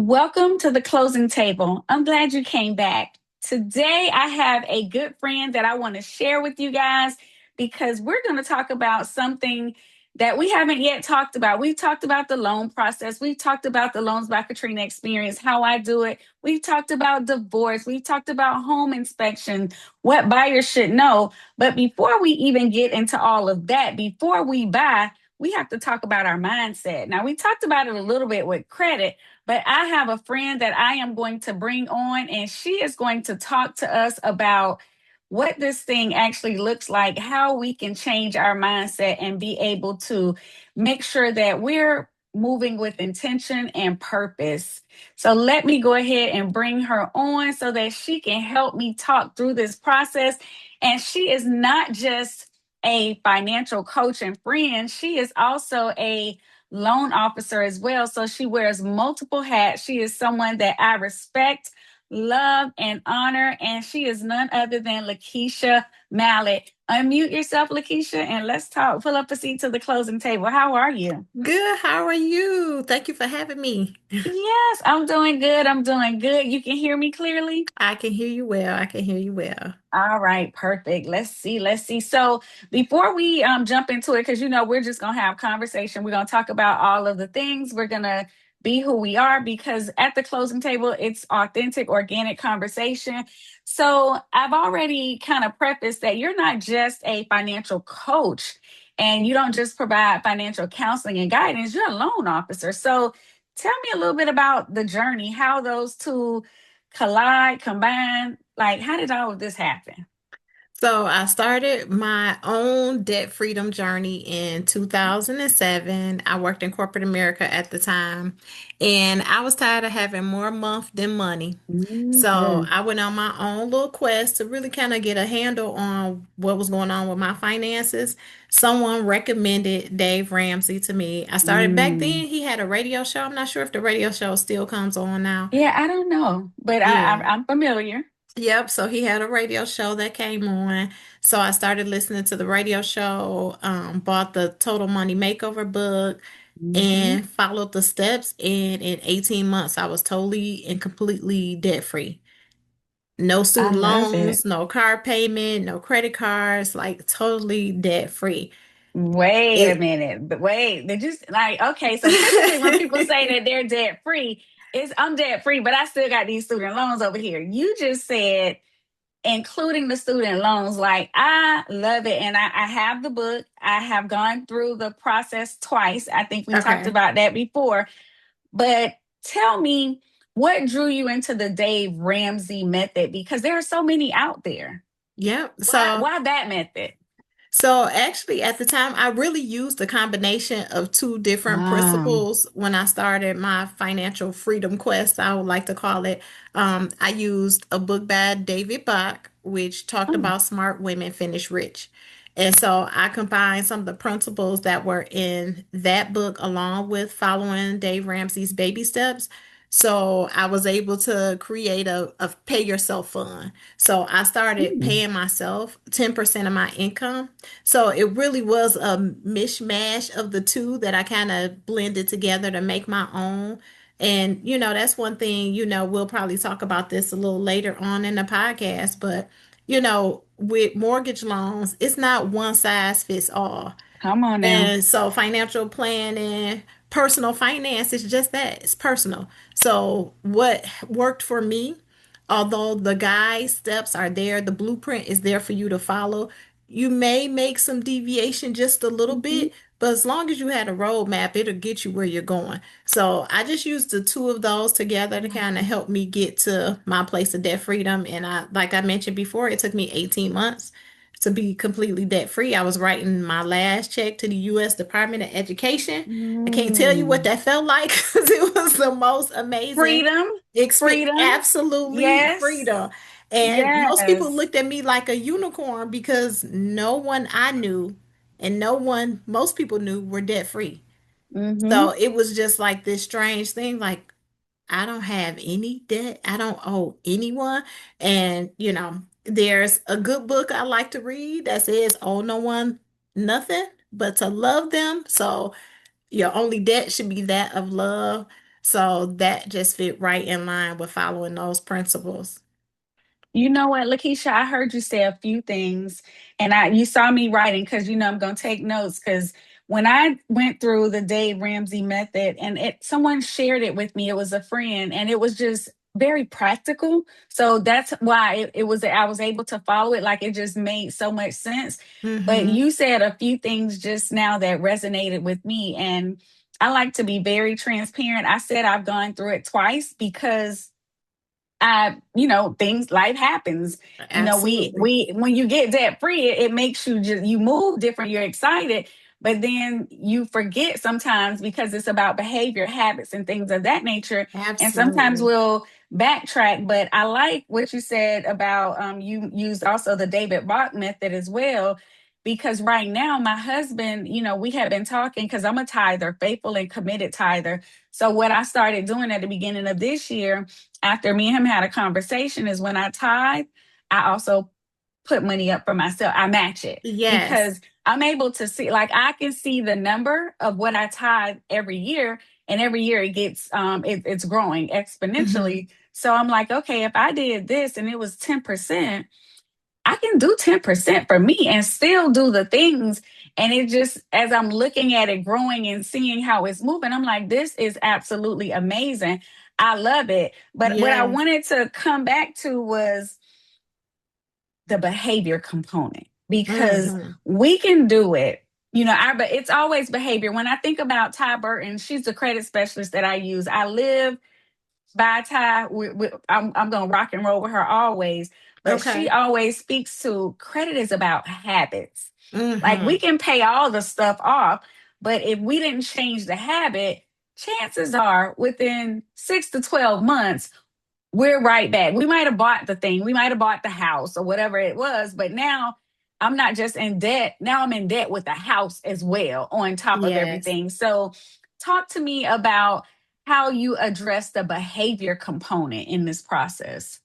Welcome to the closing table. I'm glad you came back. Today, I have a good friend that I want to share with you guys because we're going to talk about something that we haven't yet talked about. We've talked about the loan process. We've talked about the Loans by Katrina experience, how I do it. We've talked about divorce. We've talked about home inspection, what buyers should know. But before we even get into all of that, before we buy, we have to talk about our mindset. Now, we talked about it a little bit with credit, but I have a friend that I am going to bring on, and she is going to talk to us about what this thing actually looks like, how we can change our mindset and be able to make sure that we're moving with intention and purpose. So let me go ahead and bring her on so that she can help me talk through this process. And she is not just a financial coach and friend, she is also a loan officer as well. So she wears multiple hats. She is someone that I respect, love, and honor. And she is none other than Lakeisha Mallet. Unmute yourself, Lakeisha, and let's talk. Pull up a seat to the closing table. How are you? Good. How are you? Thank you for having me. Yes, I'm doing good. I'm doing good. You can hear me clearly? I can hear you well. I can hear you well. All right, perfect. Let's see. Let's see. So before we jump into it, because we're just gonna have conversation. We're gonna talk about all of the things. We're gonna be who we are because at the closing table, it's authentic, organic conversation. So I've already kind of prefaced that you're not just a financial coach and you don't just provide financial counseling and guidance, you're a loan officer. So tell me a little bit about the journey, how those two collide, combine? Like, how did all of this happen? So I started my own debt freedom journey in 2007. I worked in corporate America at the time, and I was tired of having more month than money. So Mhm. I went on my own little quest to really kind of get a handle on what was going on with my finances. Someone recommended Dave Ramsey to me. I started back Mm. then, he had a radio show. I'm not sure if the radio show still comes on now. Yeah, I don't know, but Yeah. I'm familiar. Yep, so he had a radio show that came on. So I started listening to the radio show, bought the Total Money Makeover book, Hmm. and followed the steps. And in 18 months, I was totally and completely debt free. No I student love loans, it. no car payment, no credit cards, like totally debt free. Wait a It minute, but wait, they just like okay. So typically, when people say that they're debt free, is I'm debt free, but I still got these student loans over here. You just said including the student loans. Like, I love it. And I have the book. I have gone through the process twice. I think we talked okay. about that before. But tell me, what drew you into the Dave Ramsey method? Because there are so many out there. Yep. Why that method? So actually, at the time, I really used a combination of two different Um, principles when I started my financial freedom quest, I would like to call it. I used a book by David Bach, which talked oh, about smart women finish rich. And so I combined some of the principles that were in that book along with following Dave Ramsey's baby steps. So I was able to create a pay yourself fund. So I started mm, paying myself 10% of my income, so it really was a mishmash of the two that I kind of blended together to make my own. And, that's one thing, we'll probably talk about this a little later on in the podcast, but, with mortgage loans, it's not one size fits all. come on now. And so financial planning, personal finance is just that. It's personal. So what worked for me, although the guide steps are there, the blueprint is there for you to follow. You may make some deviation just a little Mhm. bit, but as long as you had a roadmap, it'll get you where you're going. So I just used the two of those together to kind of help me get to my place of debt freedom. And like I mentioned before, it took me 18 months to be completely debt free. I was writing my last check to the U.S. Department of Education. I can't tell you what Mm. that felt like because it was the most amazing Freedom, experience, freedom. absolutely Yes, freedom. And most people yes. looked at me like a unicorn because no one I knew and no one most people knew were debt free. So Mm-hmm. it was just like this strange thing, like I don't have any debt. I don't owe anyone. And, there's a good book I like to read that says, owe no one nothing but to love them. So your only debt should be that of love. So that just fit right in line with following those principles. You know what, Lakeisha, I heard you say a few things and you saw me writing because I'm gonna take notes because when I went through the Dave Ramsey method and someone shared it with me, it was a friend, and it was just very practical. So that's why it was I was able to follow it. Like it just made so much sense. But Mm-hmm. you said a few things just now that resonated with me. And I like to be very transparent. I said I've gone through it twice because things, life happens. Absolutely. When you get debt free, it makes you just, you move different, you're excited, but then you forget sometimes because it's about behavior, habits, and things of that nature. And sometimes Absolutely. we'll backtrack. But I like what you said about you used also the David Bach method as well. Because right now, my husband, we have been talking because I'm a tither, faithful and committed tither. So, what I started doing at the beginning of this year, after me and him had a conversation, is when I tithe, I also put money up for myself. I match it Yes. because I'm able to see, like, I can see the number of what I tithe every year, and every year it gets it's growing Mm-hmm. exponentially. So I'm like, okay, if I did this and it was 10%, I can do 10% for me and still do the things. And it just, as I'm looking at it growing and seeing how it's moving, I'm like, this is absolutely amazing. I love it. But what I Yes. wanted to come back to was the behavior component, because Mm-hmm. we can do it. But it's always behavior. When I think about Ty Burton, she's the credit specialist that I use. I live by Ty. I'm going to rock and roll with her always. But she Okay. always speaks to credit is about habits. Like Mm-hmm. we can pay all the stuff off, but if we didn't change the habit, chances are within 6 to 12 months, we're right back. We might have bought the thing, we might have bought the house or whatever it was, but now I'm not just in debt. Now I'm in debt with the house as well, on top of Yes. everything. So, talk to me about how you address the behavior component in this process.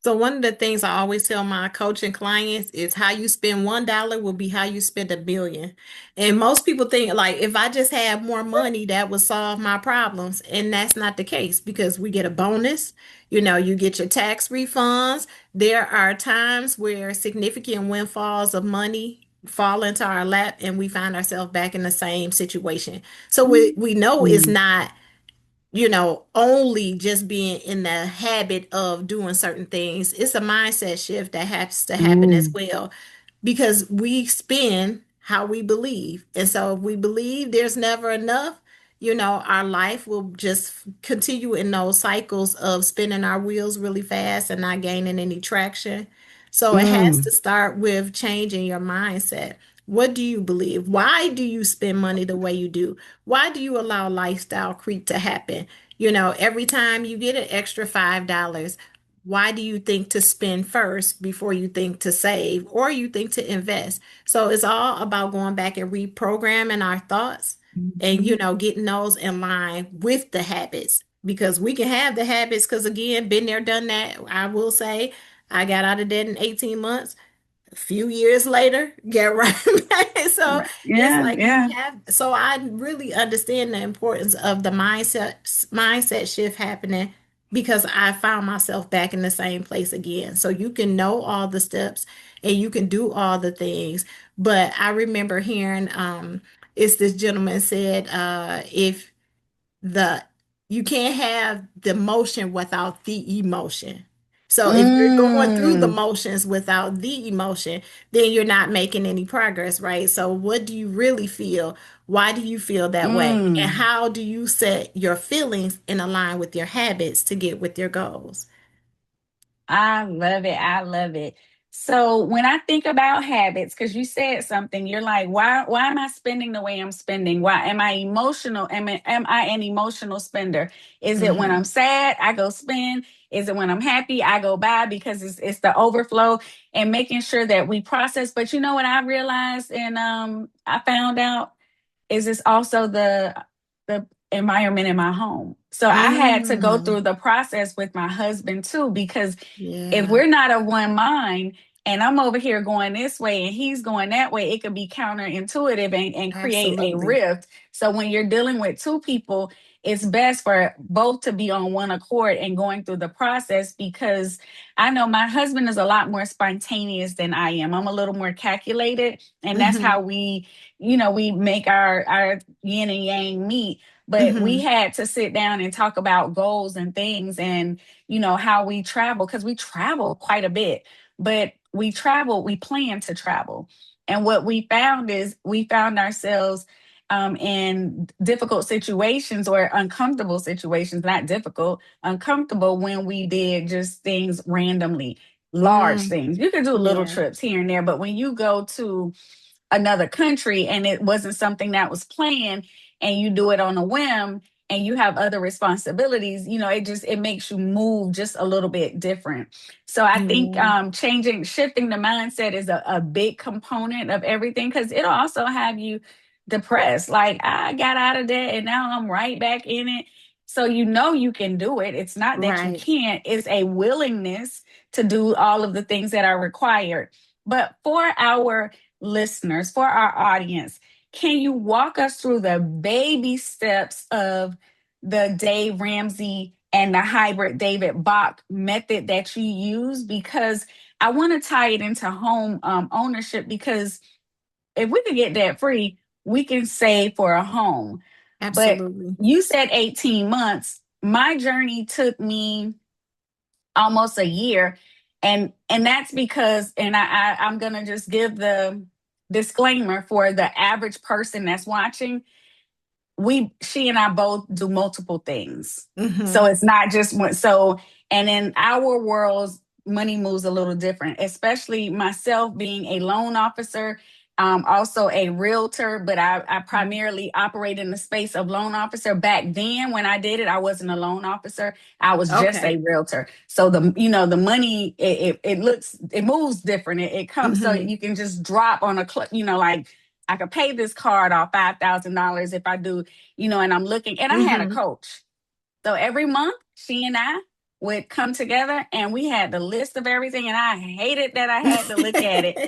So one of the things I always tell my coaching clients is how you spend $1 will be how you spend $1 billion. And most people think like if I just had more money, that would solve my problems. And that's not the case because we get a bonus. You get your tax refunds. There are times where significant windfalls of money fall into our lap and we find ourselves back in the same situation. So we know it's Mm. not only just being in the habit of doing certain things. It's a mindset shift that has to happen as Mm. well because we spend how we believe. And so if we believe there's never enough, our life will just continue in those cycles of spinning our wheels really fast and not gaining any traction. So it has Mm. to start with changing your mindset. What do you believe? Why do you spend money the way you do? Why do you allow lifestyle creep to happen? Every time you get an extra $5, why do you think to spend first before you think to save or you think to invest? So it's all about going back and reprogramming our thoughts and, Mhm. getting those in line with the habits because we can have the habits because, again, been there, done that. I will say I got out of debt in 18 months. A few years later, get right back. So Right. it's Yeah, like you yeah. have. So I really understand the importance of the mindset shift happening because I found myself back in the same place again. So you can know all the steps and you can do all the things. But I remember hearing it's this gentleman said if the you can't have the motion without the emotion. So if you're going through the Mm. motions without the emotion, then you're not making any progress, right? So what do you really feel? Why do you feel that way? And Mm. how do you set your feelings in align with your habits to get with your goals? I love it. I love it. So when I think about habits, because you said something, you're like, why am I spending the way I'm spending? Why am I emotional? Am I an emotional spender? Is it when Hmm. I'm sad, I go spend? Is it when I'm happy, I go buy because it's the overflow, and making sure that we process. But you know what I realized, and I found out, is it's also the environment in my home. So I had to go Mm, through the process with my husband too, because if yeah, we're not of one mind and I'm over here going this way and he's going that way, it could be counterintuitive and create a absolutely. rift. So when you're dealing with two people, it's best for both to be on one accord and going through the process, because I know my husband is a lot more spontaneous than I am. I'm a little more calculated, and that's Mm-hmm. how we make our yin and yang meet. But we Mm-hmm. had to sit down and talk about goals and things, and how we travel, because we travel quite a bit. But we plan to travel. And what we found is we found ourselves in difficult situations, or uncomfortable situations, not difficult, uncomfortable, when we did just things randomly, large Mm, things. You can do little yeah. trips here and there, but when you go to another country and it wasn't something that was planned, and you do it on a whim, and you have other responsibilities, it makes you move just a little bit different. So I think Yeah. shifting the mindset is a big component of everything, because it'll also have you depressed, like, I got out of that and now I'm right back in it. So you can do it. It's not that you Right. can't, it's a willingness to do all of the things that are required. But for our listeners, for our audience, can you walk us through the baby steps of the Dave Ramsey and the hybrid David Bach method that you use? Because I want to tie it into home ownership, because if we could get debt free, we can save for a home. But Absolutely. you said 18 months. My journey took me almost a year, and that's because, and I'm gonna just give the disclaimer for the average person that's watching. She and I both do multiple things. So Mm-hmm. it's not just one. So, and in our worlds, money moves a little different, especially myself being a loan officer, also a realtor, but I primarily operate in the space of loan officer. Back then, when I did it, I wasn't a loan officer. I was just Okay. a realtor. So the money, it moves different. It comes, so Mm-hmm. you can just drop on like, I could pay this card off $5,000 if I do, and I'm looking, and I had a Mm-hmm. coach. So every month, she and I would come together and we had the list of everything. And I hated that I had to look at it.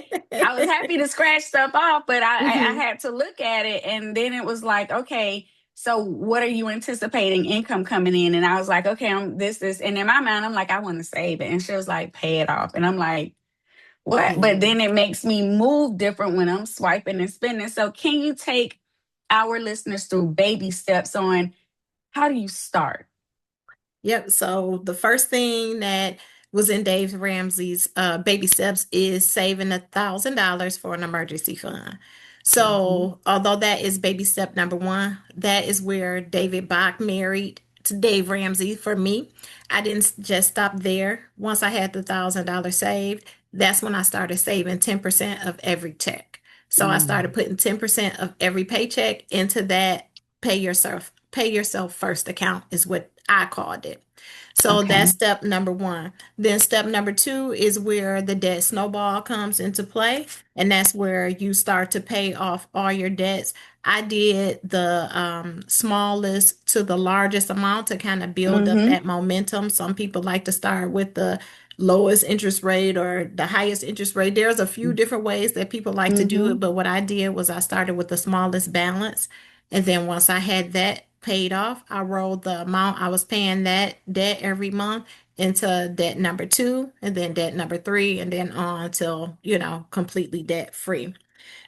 I was happy to scratch stuff off, but I Mm-hmm. had to look at it. And then it was like, okay, so what are you anticipating income coming in? And I was like, okay, I'm this. And in my mind, I'm like, I want to save it. And she was like, pay it off. And I'm like, what? But Yeah. then it makes me move different when I'm swiping and spending. So can you take our listeners through baby steps on how do you start? Yep. So the first thing that was in Dave Ramsey's baby steps is saving $1,000 for an emergency fund. Mhm. So although that is baby step number one, that is where David Bach married to Dave Ramsey for me. I didn't just stop there. Once I had the $1,000 saved, that's when I started saving 10% of every check. So I started Mm. putting 10% of every paycheck into that pay yourself first account is what I called it. So that's Okay. step number one. Then step number two is where the debt snowball comes into play, and that's where you start to pay off all your debts. I did the smallest to the largest amount to kind of build up Mm-hmm. that momentum. Some people like to start with the lowest interest rate or the highest interest rate. There's a few different ways that people like to do Mm-hmm. it, but what I did was I started with the smallest balance. And then once I had that paid off, I rolled the amount I was paying that debt every month into debt number two, and then debt number three, and then on till, completely debt free.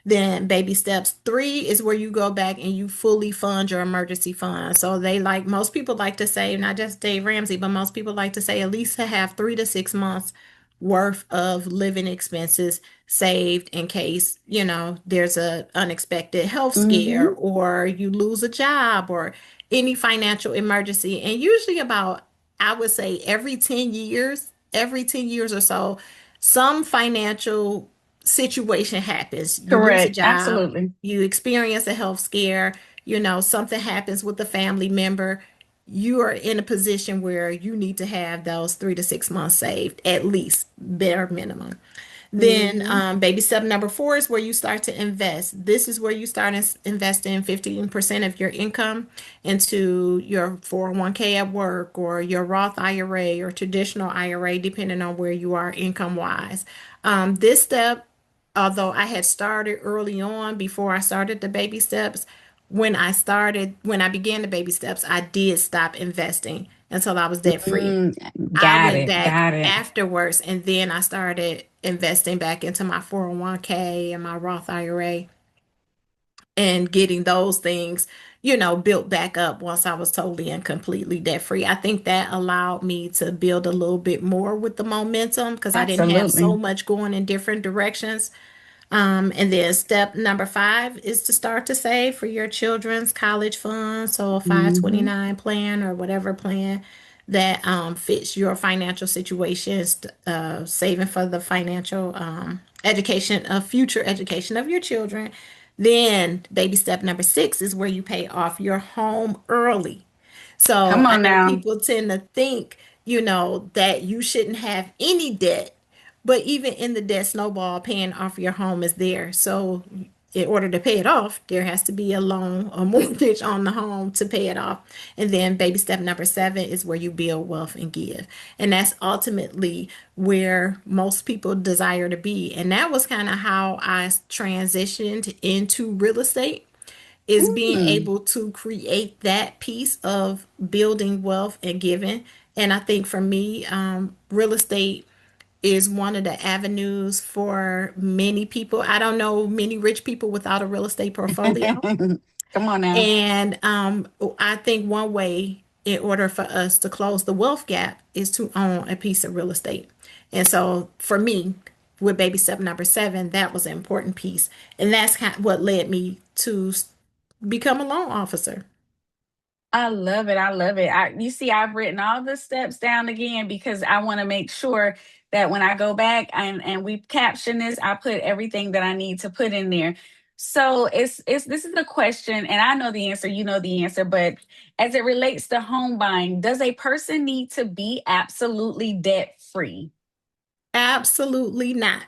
Then baby steps three is where you go back and you fully fund your emergency fund. So most people like to say, not just Dave Ramsey, but most people like to say at least to have 3 to 6 months worth of living expenses saved in case, there's a unexpected health scare Mm-hmm. or you lose a job or any financial emergency. And usually I would say every 10 years or so, some financial situation happens. You lose a Correct. job, Absolutely. you experience a health scare, something happens with a family member. You are in a position where you need to have those 3 to 6 months saved, at least bare minimum. Then Mm-hmm. baby step number four is where you start to invest. This is where you start investing 15% of your income into your 401k at work or your Roth IRA or traditional IRA, depending on where you are income wise. This step, although I had started early on before I started the baby steps, when I began the baby steps, I did stop investing until I was debt free. Mm, I got went it. back Got it. afterwards and then I started investing back into my 401k and my Roth IRA and getting those things, built back up once I was totally and completely debt free. I think that allowed me to build a little bit more with the momentum because I didn't have so Absolutely. much going in different directions. And then step number 5 is to start to save for your children's college fund. So a Hmm. 529 plan or whatever plan that fits your financial situation, saving for the financial education of future education of your children. Then baby step number 6 is where you pay off your home early. So Come I on know now. people tend to think, that you shouldn't have any debt, but even in the debt snowball, paying off your home is there. So in order to pay it off, there has to be a loan, a mortgage on the home to pay it off. And then baby step number 7 is where you build wealth and give. And that's ultimately where most people desire to be. And that was kind of how I transitioned into real estate, is being Mm. able to create that piece of building wealth and giving. And I think for me, real estate is one of the avenues for many people. I don't know many rich people without a real estate portfolio. Come on now. And I think one way in order for us to close the wealth gap is to own a piece of real estate. And so for me, with baby step number 7, that was an important piece. And that's kind of what led me to become a loan officer. I love it. I love it. You see, I've written all the steps down again because I want to make sure that when I go back and we caption this, I put everything that I need to put in there. So it's this is a question, and I know the answer, you know the answer, but as it relates to home buying, does a person need to be absolutely debt free? Absolutely not.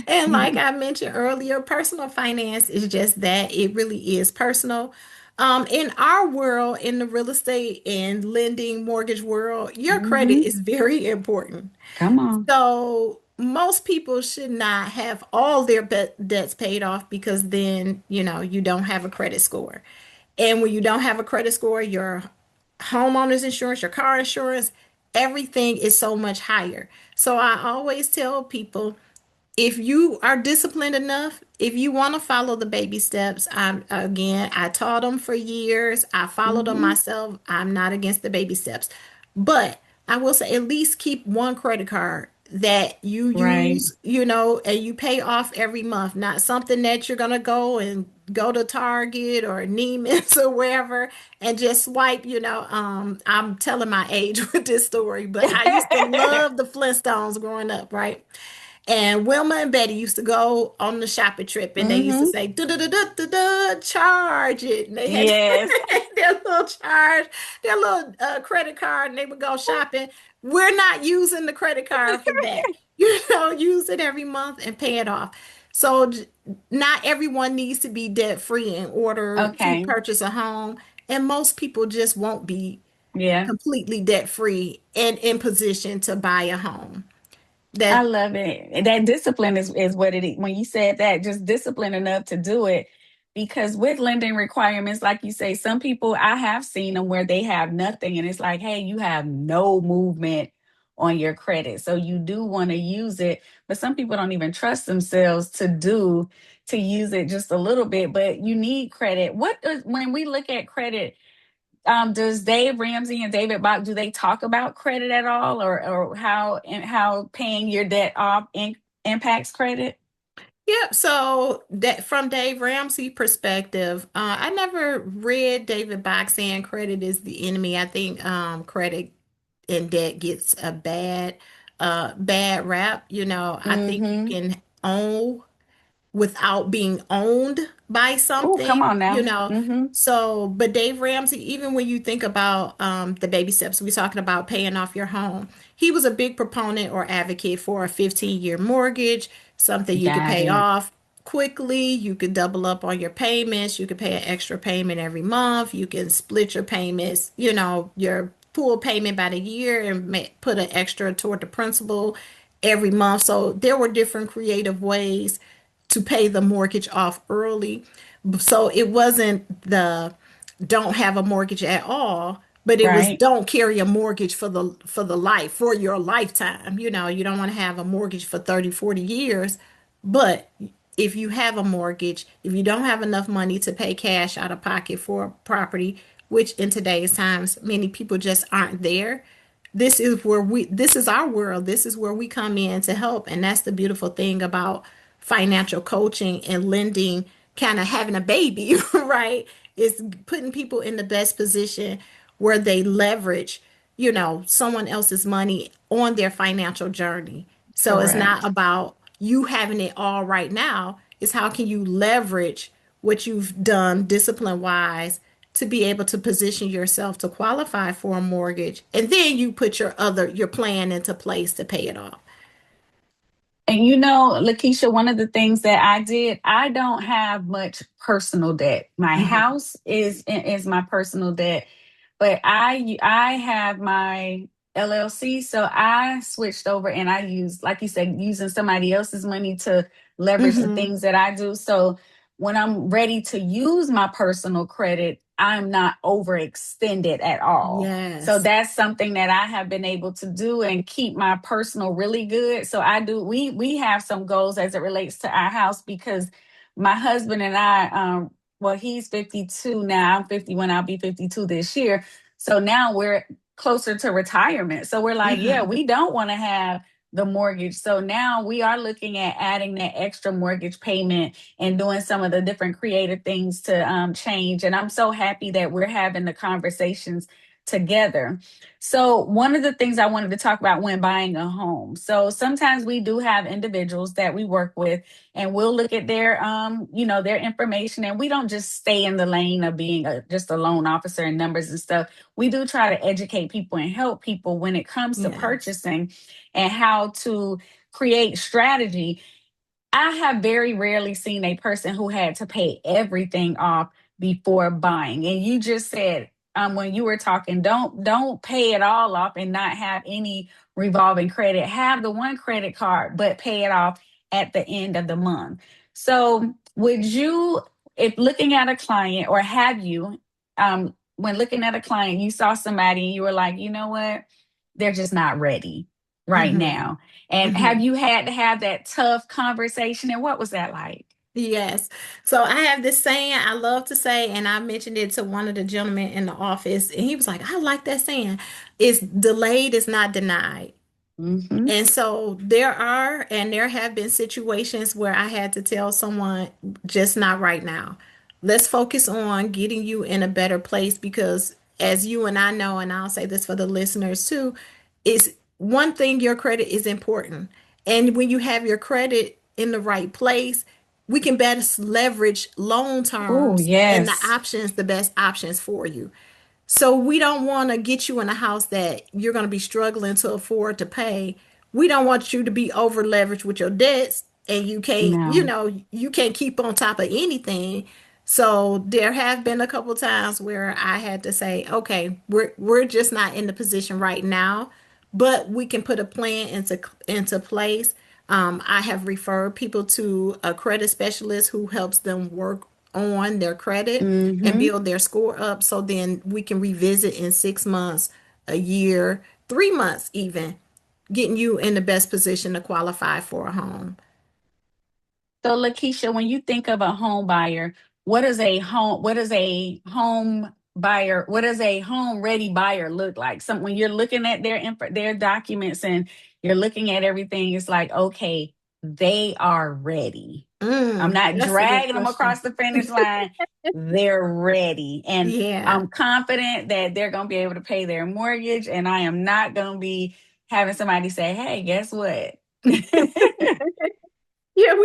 And like I mentioned earlier, personal finance is just that. It really is personal. In our world, in the real estate and lending mortgage world, your credit Hmm. is very important. Come on. So most people should not have all their debts paid off because then, you don't have a credit score. And when you don't have a credit score, your homeowner's insurance, your car insurance, everything is so much higher. So I always tell people, if you are disciplined enough, if you want to follow the baby steps, I taught them for years. I followed them Hmm. myself. I'm not against the baby steps, but I will say at least keep one credit card that you Right. use, and you pay off every month, not something that you're going to go to Target or Neiman's or wherever and just swipe, I'm telling my age with this story, but I used to love the Flintstones growing up, right? And Wilma and Betty used to go on the shopping trip and they used to Hmm. say, da da da da da da, charge it. And they had Yes. their little charge, their little credit card, and they would go shopping. We're not using the credit card for that. Use it every month and pay it off. So not everyone needs to be debt free in order to Okay. purchase a home. And most people just won't be Yeah. completely debt free and in position to buy a home. I That love it. And that discipline is what it is. When you said that, just discipline enough to do it. Because with lending requirements, like you say, some people I have seen them where they have nothing, and it's like, hey, you have no movement on your credit. So you do want to use it, but some people don't even trust themselves to use it just a little bit. But you need credit. When we look at credit, does Dave Ramsey and David Bach, do they talk about credit at all, or how paying your debt off impacts credit? Yep. So that from Dave Ramsey perspective, I never read David Bach saying credit is the enemy. I think credit and debt gets a bad rap. I think you Mm-hmm. can own without being owned by Oh, come something, on now. Mm-hmm. So, but Dave Ramsey, even when you think about the baby steps, we're talking about paying off your home. He was a big proponent or advocate for a 15-year mortgage, something you could Got pay it. off quickly. You could double up on your payments. You could pay an extra payment every month. You can split your payments, your full payment by the year and put an extra toward the principal every month. So there were different creative ways to pay the mortgage off early. So it wasn't the don't have a mortgage at all, but it was Right. don't carry a mortgage for the life, for your lifetime. You don't want to have a mortgage for 30, 40 years, but if you have a mortgage, if you don't have enough money to pay cash out of pocket for a property, which in today's times many people just aren't there, this is our world. This is where we come in to help. And that's the beautiful thing about financial coaching and lending, kind of having a baby, right? Is putting people in the best position where they leverage, someone else's money on their financial journey. So it's not Correct. about you having it all right now. It's how can you leverage what you've done discipline wise to be able to position yourself to qualify for a mortgage, and then you put your plan into place to pay it off. And Lakeisha, one of the things that I did, I don't have much personal debt. My Hmm. house is my personal debt, but I have my LLC, so I switched over and I use, like you said, using somebody else's money to leverage the Hmm. things that I do. So when I'm ready to use my personal credit, I'm not overextended at all. So Yes. that's something that I have been able to do and keep my personal really good. So I do we have some goals as it relates to our house because my husband and I well, he's 52 now. I'm 51. I'll be 52 this year. So now we're closer to retirement. So we're like, yeah, Hmm. we don't want to have the mortgage. So now we are looking at adding that extra mortgage payment and doing some of the different creative things to change. And I'm so happy that we're having the conversations together. So, one of the things I wanted to talk about when buying a home. So, sometimes we do have individuals that we work with and we'll look at their information, and we don't just stay in the lane of being just a loan officer and numbers and stuff. We do try to educate people and help people when it comes to Yes. purchasing and how to create strategy. I have very rarely seen a person who had to pay everything off before buying. And you just said when you were talking, don't pay it all off and not have any revolving credit. Have the one credit card, but pay it off at the end of the month. So would you, if looking at a client, or have you, when looking at a client, you saw somebody and you were like, you know what, they're just not ready right Hmm. now, and have Hmm. you had to have that tough conversation? And what was that like? Yes. So I have this saying I love to say, and I mentioned it to one of the gentlemen in the office, and he was like, I like that saying. It's delayed is not denied. Mm-hmm. And so there have been situations where I had to tell someone, just not right now. Let's focus on getting you in a better place because, as you and I know, and I'll say this for the listeners too, is one thing, your credit is important. And when you have your credit in the right place, we can better leverage loan Oh, terms and yes. the best options for you. So we don't want to get you in a house that you're going to be struggling to afford to pay. We don't want you to be over leveraged with your debts and No. you can't keep on top of anything. So there have been a couple times where I had to say, okay, we're just not in the position right now, but we can put a plan into place. I have referred people to a credit specialist who helps them work on their credit and Mm-hmm. build their score up so then we can revisit in 6 months, a year, 3 months even, getting you in the best position to qualify for a home. So, Lakeisha, when you think of a home buyer, what does a home ready buyer look like? Some when you're looking at their documents and you're looking at everything, it's like, okay, they are ready. I'm not That's a good dragging them question. across the finish line. They're ready. And Yeah. I'm confident that they're going to be able to pay their mortgage. And I am not going to be having somebody say, hey, guess what? Yeah,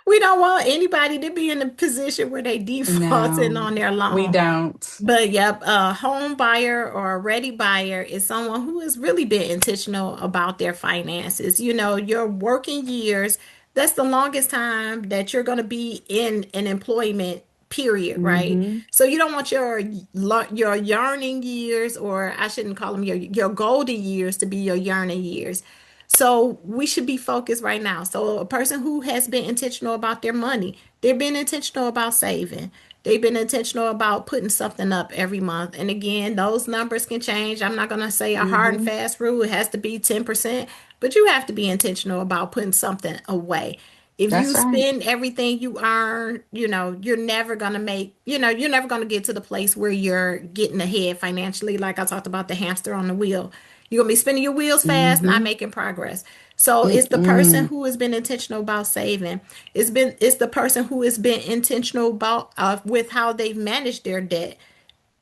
we don't want anybody to be in a position where they defaulting No, on their we loan. don't. But yep, a home buyer or a ready buyer is someone who has really been intentional about their finances. Your working years, that's the longest time that you're going to be in an employment period, right? Hmm. So you don't want your yearning years, or I shouldn't call them your golden years, to be your yearning years. So we should be focused right now. So a person who has been intentional about their money, they've been intentional about saving. They've been intentional about putting something up every month. And again, those numbers can change. I'm not going to say a hard and Mm-hmm. fast rule. It has to be 10%, but you have to be intentional about putting something away. If you That's right. spend everything you earn, you're never going to make, you're never going to get to the place where you're getting ahead financially. Like I talked about the hamster on the wheel. You're going to be spinning your wheels fast, not Mm-hmm. making progress. So it's the person Mm-mm. who has been intentional about saving. It's the person who has been intentional about with how they've managed their debt.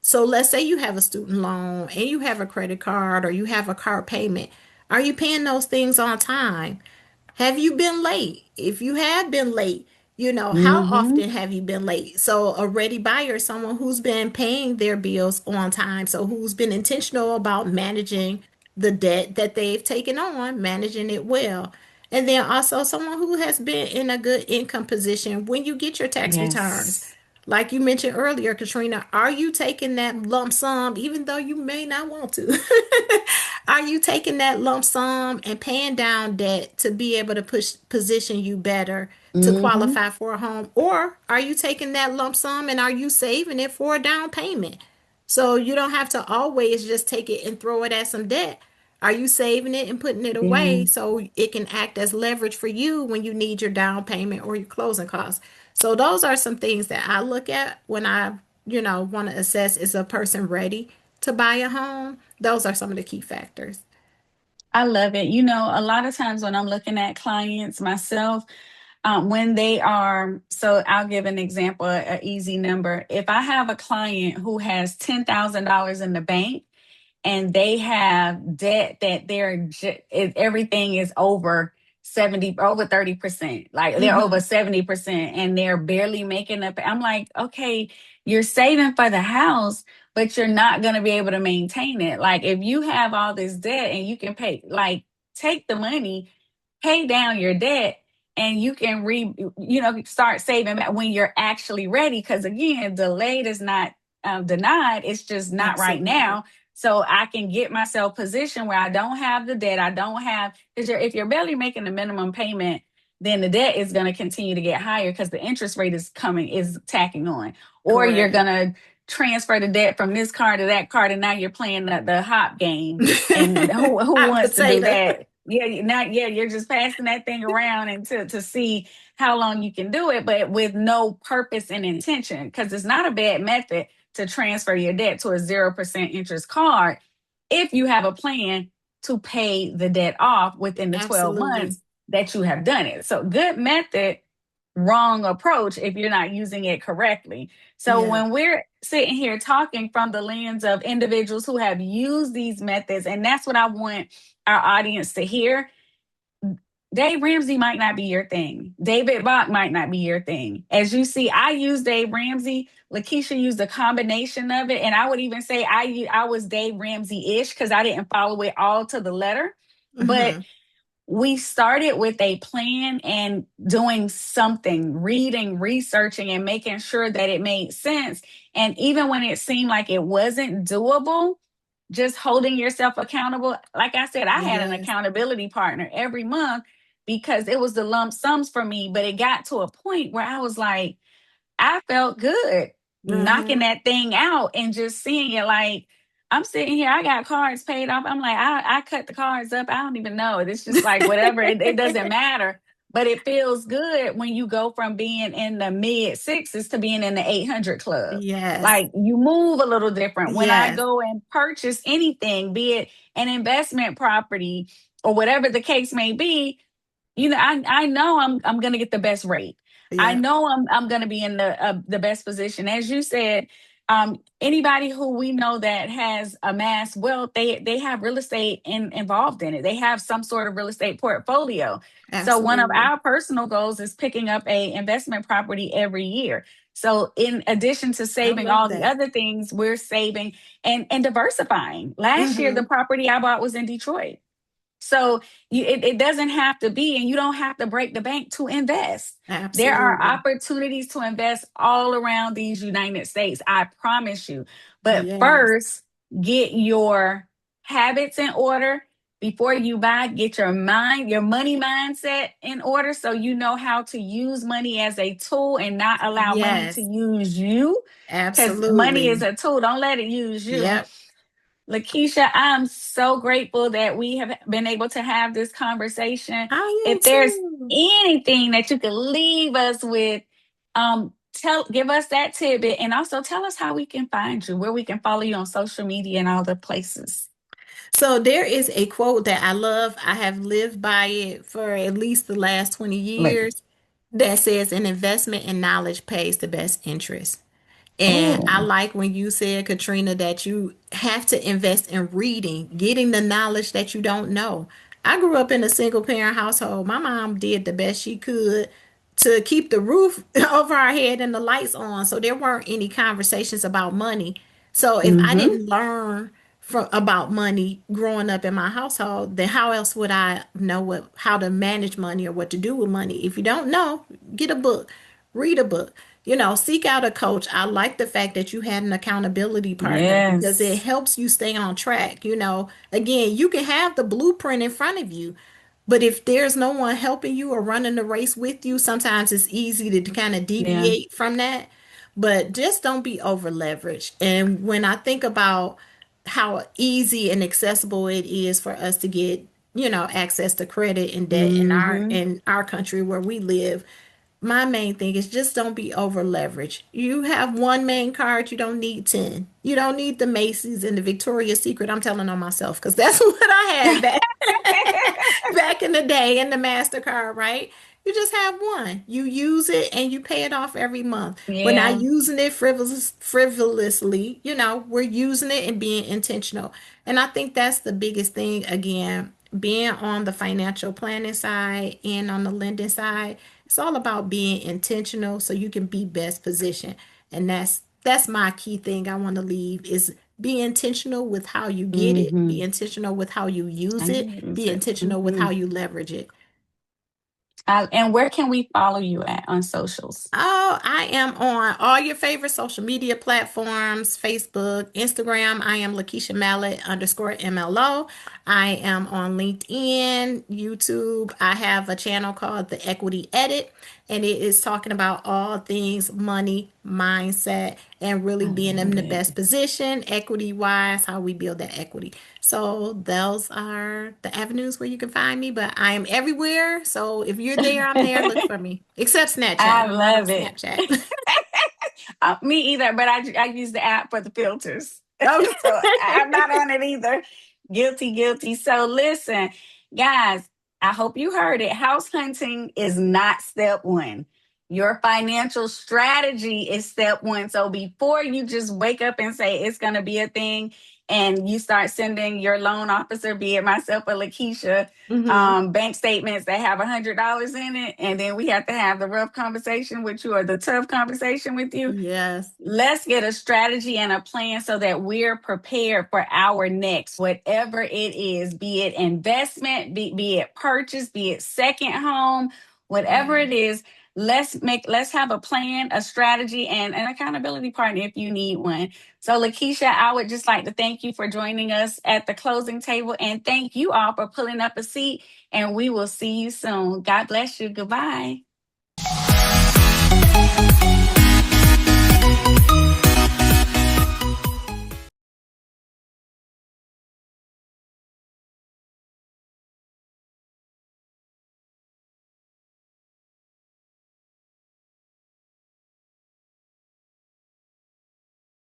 So let's say you have a student loan and you have a credit card or you have a car payment. Are you paying those things on time? Have you been late? If you have been late, how Mm-hmm. often have you been late? So, a ready buyer is someone who's been paying their bills on time. So, who's been intentional about managing the debt that they've taken on, managing it well. And then also someone who has been in a good income position when you get your tax returns. Yes. Like you mentioned earlier, Katrina, are you taking that lump sum, even though you may not want to? Are you taking that lump sum and paying down debt to be able to position you better to Mm-hmm. qualify for a home? Or are you taking that lump sum and are you saving it for a down payment? So you don't have to always just take it and throw it at some debt. Are you saving it and putting it Yeah. away so it can act as leverage for you when you need your down payment or your closing costs? So those are some things that I look at when I, want to assess is a person ready to buy a home. Those are some of the key factors. I love it. A lot of times when I'm looking at clients myself, when they are, so I'll give an example, an easy number. If I have a client who has $10,000 in the bank, and they have debt that everything is over 70, over 30%, like they're over Mm-hmm. 70%, and they're barely making up. I'm like, okay, you're saving for the house, but you're not going to be able to maintain it. Like if you have all this debt and you can pay, like take the money, pay down your debt, and you can start saving when you're actually ready. Because again, delayed is not denied, it's just not right Absolutely. now. So I can get myself positioned where I don't have the debt. I don't have, because if you're barely making the minimum payment, then the debt is going to continue to get higher because the interest rate is tacking on. Or you're Correct. going to transfer the debt from this card to that card, and now you're playing the hop game. And who Hot wants to do potato. that? Yeah, not yeah. You're just passing that thing around and to see how long you can do it, but with no purpose and intention, because it's not a bad method to transfer your debt to a 0% interest card if you have a plan to pay the debt off within the 12 Absolutely. months that you have done it. So, good method, wrong approach if you're not using it correctly. So, Yeah. when we're sitting here talking from the lens of individuals who have used these methods, and that's what I want our audience to hear. Dave Ramsey might not be your thing. David Bach might not be your thing. As you see, I use Dave Ramsey. Lakeisha used a combination of it, and I would even say I was Dave Ramsey ish because I didn't follow it all to the letter. But Mm-hmm. we started with a plan and doing something, reading, researching, and making sure that it made sense. And even when it seemed like it wasn't doable, just holding yourself accountable. Like I said, I had an Yes. accountability partner every month because it was the lump sums for me. But it got to a point where I was like, I felt good knocking Uh-huh. that thing out and just seeing it. Like I'm sitting here, I got cards paid off. I'm like, I cut the cards up. I don't even know. It's just like whatever. It doesn't matter. But it feels good when you go from being in the mid sixes to being in the 800 club. Yes. Like you move a little different. When I Yes. go and purchase anything, be it an investment property or whatever the case may be, I know I'm going to get the best rate. I Yeah. know I'm going to be in the best position. As you said, anybody who we know that has amassed wealth, they have real estate involved in it. They have some sort of real estate portfolio. So one of Absolutely. our personal goals is picking up a investment property every year. So in addition to I saving love all the that. other things, we're saving and diversifying. Last year, the Mm-hmm. property I bought was in Detroit. So it doesn't have to be, and you don't have to break the bank to invest. There are Absolutely. opportunities to invest all around these United States. I promise you. But Yes. first, get your habits in order. before you buy, get your money mindset in order so you know how to use money as a tool and not allow money to Yes, use you. Because money is absolutely. a tool. Don't let it use you. Yep. Lakeisha, I'm so grateful that we have been able to have this conversation. I am If there's too. anything that you could leave us with, give us that tidbit, and also tell us how we can find you, where we can follow you on social media and all the places. So there is a quote that I love. I have lived by it for at least the last 20 Like, years that says an investment in knowledge pays the best interest. And I oh, like when you said, Katrina, that you have to invest in reading, getting the knowledge that you don't know. I grew up in a single parent household. My mom did the best she could to keep the roof over our head and the lights on. So there weren't any conversations about money. So if I mm-hmm. didn't learn about money growing up in my household, then how else would I know how to manage money or what to do with money? If you don't know, get a book, read a book, seek out a coach. I like the fact that you had an accountability partner because it Yes. helps you stay on track. Again, you can have the blueprint in front of you, but if there's no one helping you or running the race with you, sometimes it's easy to kind of Yeah. deviate from that. But just don't be over leveraged. And when I think about how easy and accessible it is for us to get, access to credit and debt in our Mm-hmm. in our country where we live, my main thing is just don't be over leveraged. You have one main card, you don't need 10. You don't need the Macy's and the Victoria's Secret. I'm telling on myself because that's what I had back in the day in the MasterCard, right? You just have one. You use it and you pay it off every month. We're not Yeah. using it frivolously. We're using it and being intentional. And I think that's the biggest thing, again, being on the financial planning side and on the lending side. It's all about being intentional so you can be best positioned. And that's my key thing I want to leave is be intentional with how you get it, be Mm-hmm. intentional with how you use And it, you use be it. intentional with Mm-hmm. how you leverage it. And where can we follow you at on socials? Oh, I am on all your favorite social media platforms, Facebook, Instagram. I am Lakeisha Mallet _MLO. I am on LinkedIn, YouTube. I have a channel called The Equity Edit, and it is talking about all things money, mindset, and really I being in love the it. best position, equity wise, how we build that equity. So those are the avenues where you can find me, but I am everywhere. So if you're there, I'm there. Look for me. Except Snapchat. I I'm not on love it. Snapchat. Me either, but I use the app for the filters. Okay. So I'm not on it either. Guilty, guilty. So listen, guys, I hope you heard it. House hunting is not step one. Your financial strategy is step one. So before you just wake up and say it's going to be a thing and you start sending your loan officer, be it myself or Lakeisha, Hmm. bank statements that have $100 in it, and then we have to have the rough conversation with you or the tough conversation with you. Yes. Let's get a strategy and a plan so that we're prepared for our next, whatever it is, be it investment, be it purchase, be it second home, whatever Yeah. it is. Let's have a plan, a strategy, and an accountability partner if you need one. So, Lakeisha, I would just like to thank you for joining us at the closing table, and thank you all for pulling up a seat. And we will see you soon. God bless you. Goodbye.